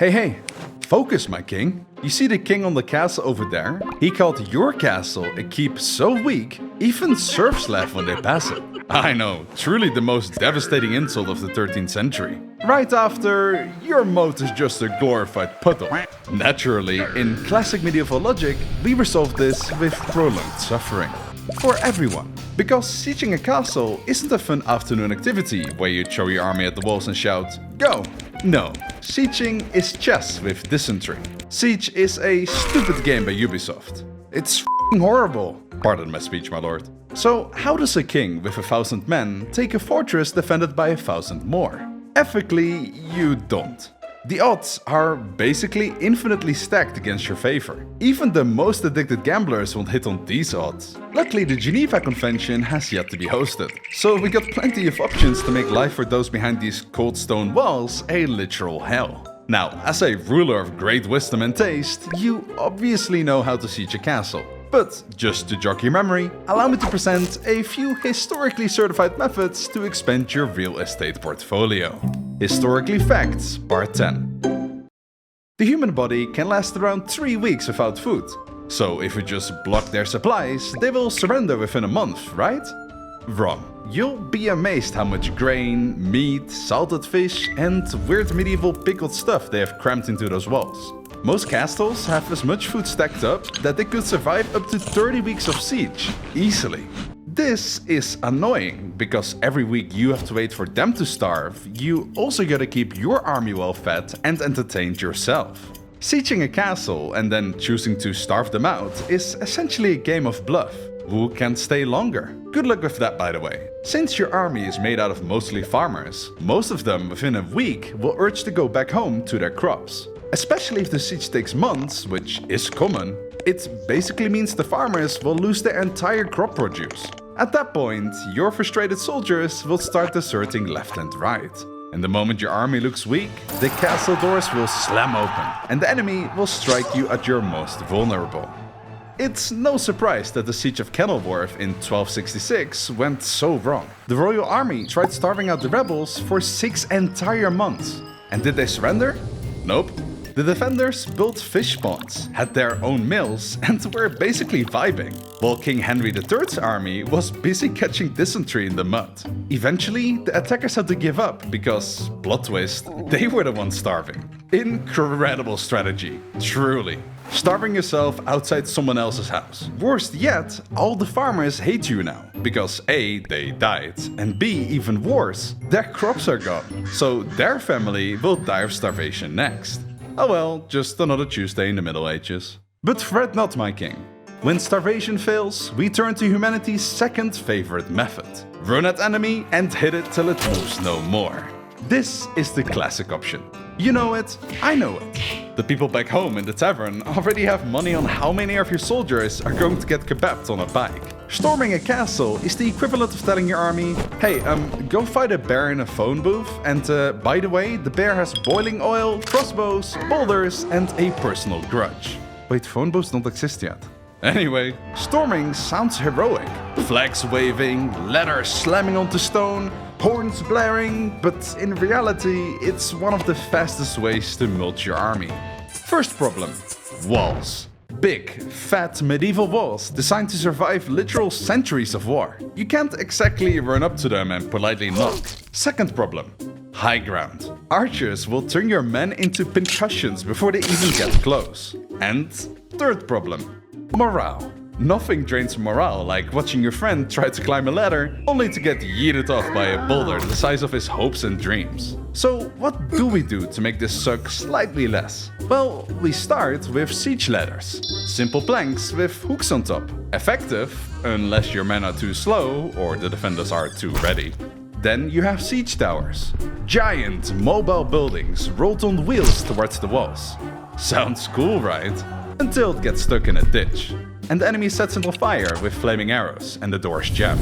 Hey, focus, my king. You see the king on the castle over there? He called your castle a keep so weak, even serfs laugh when they pass it. I know, truly the most devastating insult of the 13th century. Right after, your moat is just a glorified puddle. Naturally, in classic medieval logic, we resolve this with prolonged suffering. For everyone. Because sieging a castle isn't a fun afternoon activity where you throw your army at the walls and shout, "Go!" No, sieging is chess with dysentery. Siege is a stupid game by Ubisoft. It's f***ing horrible. Pardon my speech, my lord. So how does a king with 1,000 men take a fortress defended by 1,000 more? Ethically, you don't. The odds are basically infinitely stacked against your favor. Even the most addicted gamblers won't hit on these odds. Luckily, the Geneva Convention has yet to be hosted, so we got plenty of options to make life for those behind these cold stone walls a literal hell. Now, as a ruler of great wisdom and taste, you obviously know how to siege a castle. But just to jog your memory, allow me to present a few historically certified methods to expand your real estate portfolio. Historically Facts, Part 10. The human body can last around 3 weeks without food. So if you just block their supplies, they will surrender within a month, right? Wrong. You'll be amazed how much grain, meat, salted fish, and weird medieval pickled stuff they have crammed into those walls. Most castles have as much food stacked up that they could survive up to 30 weeks of siege, easily. This is annoying, because every week you have to wait for them to starve, you also gotta keep your army well fed and entertained yourself. Sieging a castle and then choosing to starve them out is essentially a game of bluff. Who can stay longer? Good luck with that, by the way. Since your army is made out of mostly farmers, most of them within a week will urge to go back home to their crops. Especially if the siege takes months, which is common, it basically means the farmers will lose their entire crop produce. At that point, your frustrated soldiers will start deserting left and right. And the moment your army looks weak, the castle doors will slam open, and the enemy will strike you at your most vulnerable. It's no surprise that the siege of Kenilworth in 1266 went so wrong. The royal army tried starving out the rebels for 6 entire months. And did they surrender? Nope. The defenders built fish ponds, had their own mills, and were basically vibing, while King Henry III's army was busy catching dysentery in the mud. Eventually, the attackers had to give up because, plot twist, they were the ones starving. Incredible strategy, truly. Starving yourself outside someone else's house. Worst yet, all the farmers hate you now, because A, they died, and B, even worse, their crops are gone, so their family will die of starvation next. Oh well, just another Tuesday in the Middle Ages. But fret not, my king. When starvation fails, we turn to humanity's second favorite method. Run at enemy and hit it till it moves no more. This is the classic option. You know it, I know it. The people back home in the tavern already have money on how many of your soldiers are going to get kebabbed on a bike. Storming a castle is the equivalent of telling your army, hey, go fight a bear in a phone booth, and by the way, the bear has boiling oil, crossbows, boulders, and a personal grudge. Wait, phone booths don't exist yet. Anyway, storming sounds heroic. Flags waving, ladders slamming onto stone, horns blaring, but in reality, it's one of the fastest ways to mulch your army. First problem, walls. Big, fat medieval walls designed to survive literal centuries of war. You can't exactly run up to them and politely knock. Second problem, high ground. Archers will turn your men into pincushions before they even get close. And third problem, morale. Nothing drains morale like watching your friend try to climb a ladder only to get yeeted off by a boulder the size of his hopes and dreams. So what do we do to make this suck slightly less? Well, we start with siege ladders. Simple planks with hooks on top. Effective, unless your men are too slow or the defenders are too ready. Then you have siege towers. Giant mobile buildings rolled on wheels towards the walls. Sounds cool, right? Until it gets stuck in a ditch. And the enemy sets it on fire with flaming arrows and the doors jam.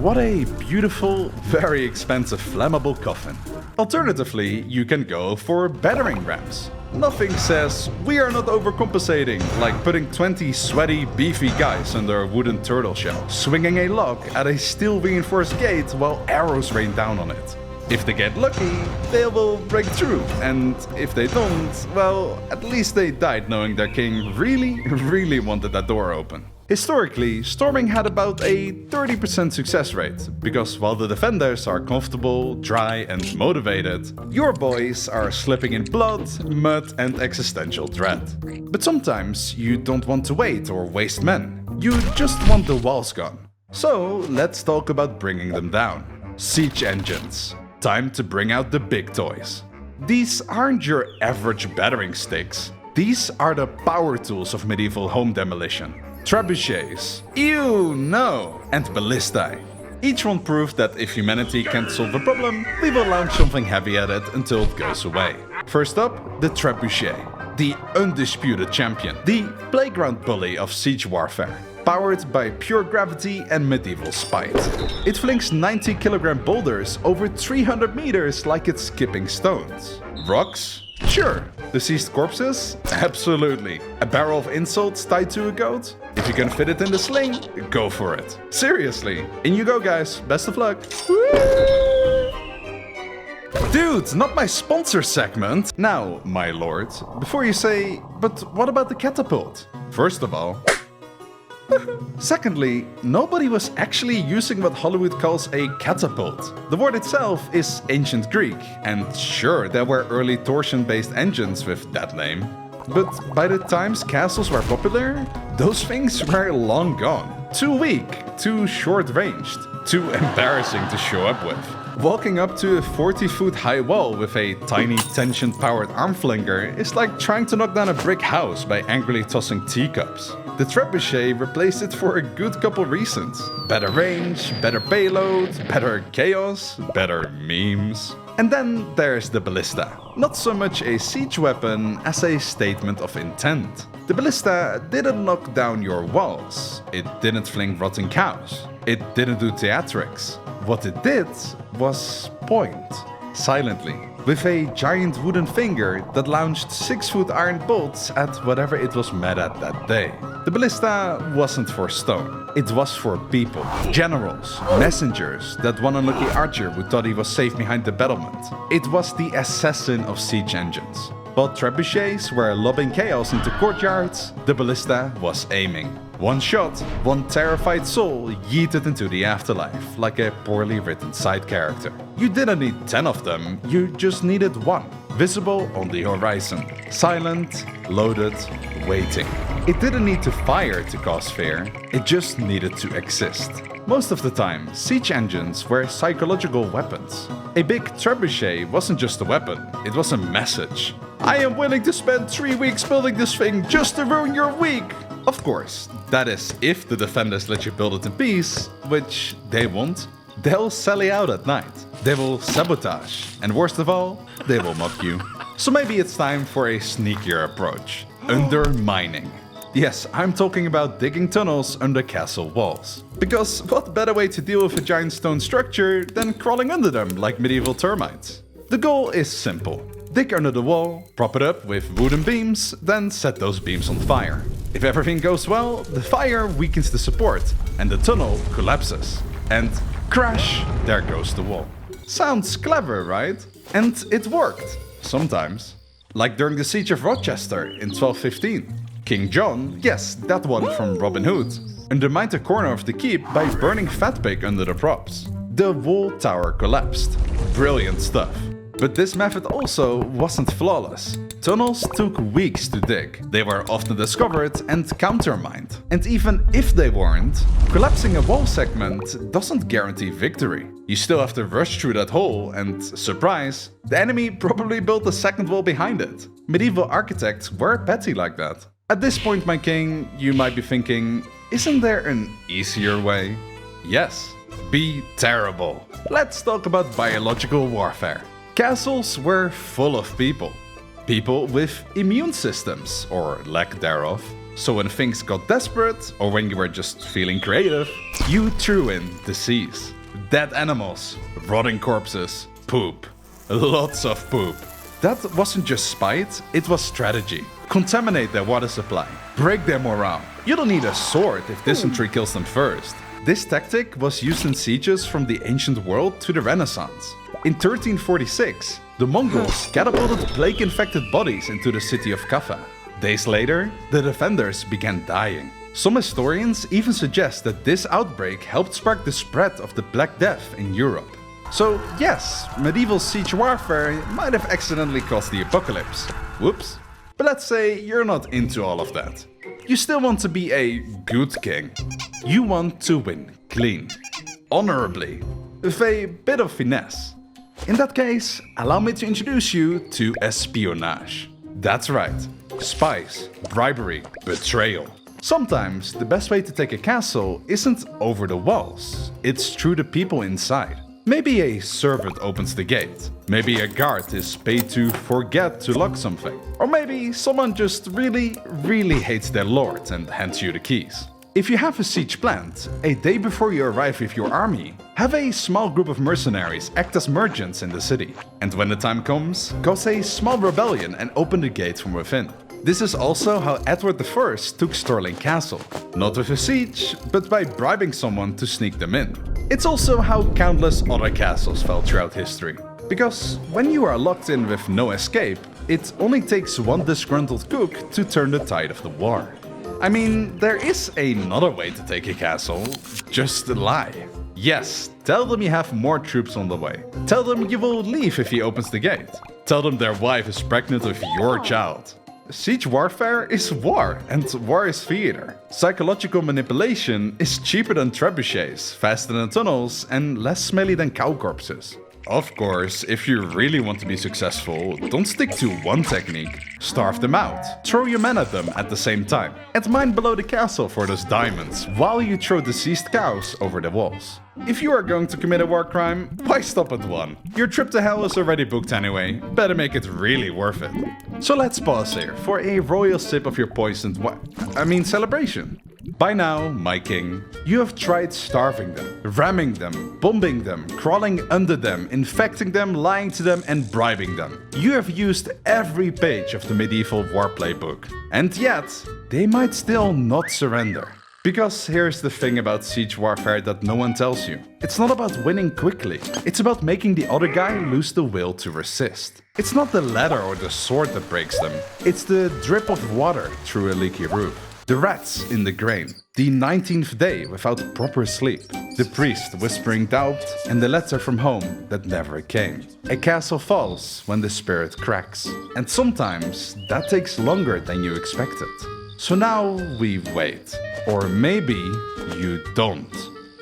What a beautiful, very expensive flammable coffin. Alternatively, you can go for battering rams. Nothing says we are not overcompensating like putting 20 sweaty, beefy guys under a wooden turtle shell, swinging a log at a steel reinforced gate while arrows rain down on it. If they get lucky, they will break through, and if they don't, well, at least they died knowing their king really wanted that door open. Historically, storming had about a 30% success rate, because while the defenders are comfortable, dry and motivated, your boys are slipping in blood, mud and existential dread. But sometimes you don't want to wait or waste men, you just want the walls gone. So let's talk about bringing them down. Siege engines. Time to bring out the big toys. These aren't your average battering sticks, these are the power tools of medieval home demolition. Trebuchets, ew, no, and ballistae. Each one proved that if humanity can't solve a problem, we will launch something heavy at it until it goes away. First up, the trebuchet, the undisputed champion, the playground bully of siege warfare. Powered by pure gravity and medieval spite. It flings 90-kilogram boulders over 300 meters like it's skipping stones. Rocks? Sure. Deceased corpses? Absolutely. A barrel of insults tied to a goat? If you can fit it in the sling, go for it. Seriously. In you go, guys. Best of luck. Dude, not my sponsor segment. Now, my lord, before you say, but what about the catapult? First of all, secondly, nobody was actually using what Hollywood calls a catapult. The word itself is ancient Greek, and sure, there were early torsion-based engines with that name. But by the times castles were popular, those things were long gone. Too weak, too short-ranged, too embarrassing to show up with. Walking up to a 40-foot high wall with a tiny tension-powered arm flinger is like trying to knock down a brick house by angrily tossing teacups. The trebuchet replaced it for a good couple reasons. Better range, better payload, better chaos, better memes. And then there's the ballista. Not so much a siege weapon as a statement of intent. The ballista didn't knock down your walls. It didn't fling rotting cows. It didn't do theatrics. What it did was point, silently, with a giant wooden finger that launched 6-foot iron bolts at whatever it was mad at that day. The ballista wasn't for stone, it was for people, generals, messengers, that one unlucky archer who thought he was safe behind the battlement. It was the assassin of siege engines. While trebuchets were lobbing chaos into courtyards, the ballista was aiming. One shot, one terrified soul yeeted into the afterlife, like a poorly written side character. You didn't need 10 of them, you just needed one. Visible on the horizon. Silent, loaded, waiting. It didn't need to fire to cause fear, it just needed to exist. Most of the time, siege engines were psychological weapons. A big trebuchet wasn't just a weapon, it was a message. I am willing to spend 3 weeks building this thing just to ruin your week! Of course, that is if the defenders let you build it in peace, which they won't. They'll sally out at night. They will sabotage. And worst of all, they will mock you. So maybe it's time for a sneakier approach. Undermining. Yes, I'm talking about digging tunnels under castle walls. Because what better way to deal with a giant stone structure than crawling under them like medieval termites? The goal is simple. Dig under the wall, prop it up with wooden beams, then set those beams on fire. If everything goes well, the fire weakens the support and the tunnel collapses. And crash, there goes the wall. Sounds clever, right? And it worked. Sometimes. Like during the siege of Rochester in 1215. King John, yes, that one from Robin Hood, undermined a corner of the keep by burning fat pig under the props. The wall tower collapsed. Brilliant stuff. But this method also wasn't flawless. Tunnels took weeks to dig. They were often discovered and countermined. And even if they weren't, collapsing a wall segment doesn't guarantee victory. You still have to rush through that hole and, surprise, the enemy probably built a second wall behind it. Medieval architects were petty like that. At this point, my king, you might be thinking, isn't there an easier way? Yes. Be terrible. Let's talk about biological warfare. Castles were full of people. People with immune systems, or lack thereof. So when things got desperate, or when you were just feeling creative, you threw in disease. Dead animals, rotting corpses, poop. Lots of poop. That wasn't just spite, it was strategy. Contaminate their water supply, break their morale. You don't need a sword if dysentery kills them first. This tactic was used in sieges from the ancient world to the Renaissance. In 1346, the Mongols catapulted plague-infected bodies into the city of Kaffa. Days later, the defenders began dying. Some historians even suggest that this outbreak helped spark the spread of the Black Death in Europe. So yes, medieval siege warfare might have accidentally caused the apocalypse. Whoops. But let's say you're not into all of that. You still want to be a good king. You want to win clean, honorably, with a bit of finesse. In that case, allow me to introduce you to espionage. That's right, spies, bribery, betrayal. Sometimes the best way to take a castle isn't over the walls, it's through the people inside. Maybe a servant opens the gate, maybe a guard is paid to forget to lock something, or maybe someone just really hates their lord and hands you the keys. If you have a siege planned, a day before you arrive with your army, have a small group of mercenaries act as merchants in the city. And when the time comes, cause a small rebellion and open the gate from within. This is also how Edward I took Stirling Castle. Not with a siege, but by bribing someone to sneak them in. It's also how countless other castles fell throughout history. Because when you are locked in with no escape, it only takes one disgruntled cook to turn the tide of the war. I mean, there is another way to take a castle, just lie. Yes, tell them you have more troops on the way. Tell them you will leave if he opens the gate. Tell them their wife is pregnant with your child. Siege warfare is war, and war is theater. Psychological manipulation is cheaper than trebuchets, faster than tunnels, and less smelly than cow corpses. Of course, if you really want to be successful, don't stick to one technique. Starve them out. Throw your men at them at the same time. And mine below the castle for those diamonds, while you throw deceased cows over the walls. If you are going to commit a war crime, why stop at one? Your trip to hell is already booked anyway, better make it really worth it. So let's pause here for a royal sip of your poisoned celebration. By now, my king, you have tried starving them, ramming them, bombing them, crawling under them, infecting them, lying to them and bribing them. You have used every page of the medieval war playbook. And yet, they might still not surrender. Because here's the thing about siege warfare that no one tells you. It's not about winning quickly. It's about making the other guy lose the will to resist. It's not the ladder or the sword that breaks them. It's the drip of water through a leaky roof. The rats in the grain. The 19th day without proper sleep. The priest whispering doubt and the letter from home that never came. A castle falls when the spirit cracks. And sometimes that takes longer than you expected. So now we wait. Or maybe you don't.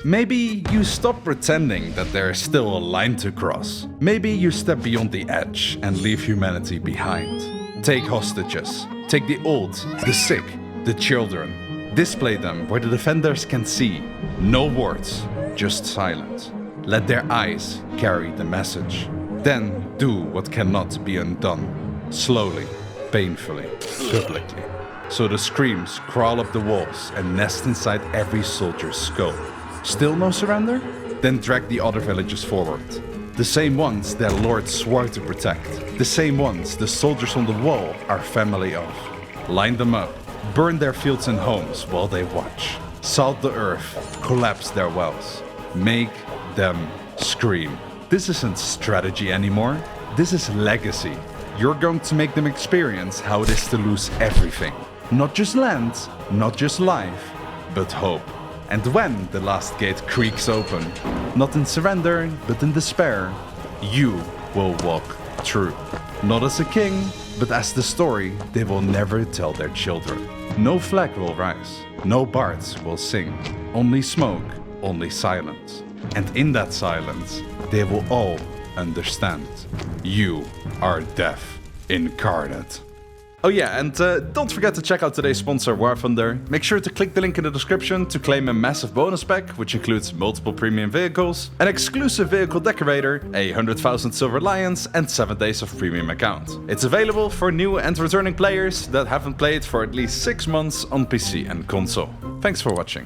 Maybe you stop pretending that there is still a line to cross. Maybe you step beyond the edge and leave humanity behind. Take hostages. Take the old, the sick, the children. Display them where the defenders can see. No words, just silence. Let their eyes carry the message. Then do what cannot be undone. Slowly, painfully, publicly. So the screams crawl up the walls and nest inside every soldier's skull. Still no surrender? Then drag the other villagers forward. The same ones their lord swore to protect. The same ones the soldiers on the wall are family of. Line them up, burn their fields and homes while they watch. Salt the earth, collapse their wells. Make them scream. This isn't strategy anymore. This is legacy. You're going to make them experience how it is to lose everything. Not just land, not just life, but hope. And when the last gate creaks open, not in surrender, but in despair, you will walk through. Not as a king, but as the story they will never tell their children. No flag will rise, no bards will sing. Only smoke, only silence. And in that silence, they will all understand. You are death incarnate. Oh yeah, and don't forget to check out today's sponsor, War Thunder. Make sure to click the link in the description to claim a massive bonus pack, which includes multiple premium vehicles, an exclusive vehicle decorator, 100,000 silver lions, and 7 days of premium account. It's available for new and returning players that haven't played for at least 6 months on PC and console. Thanks for watching.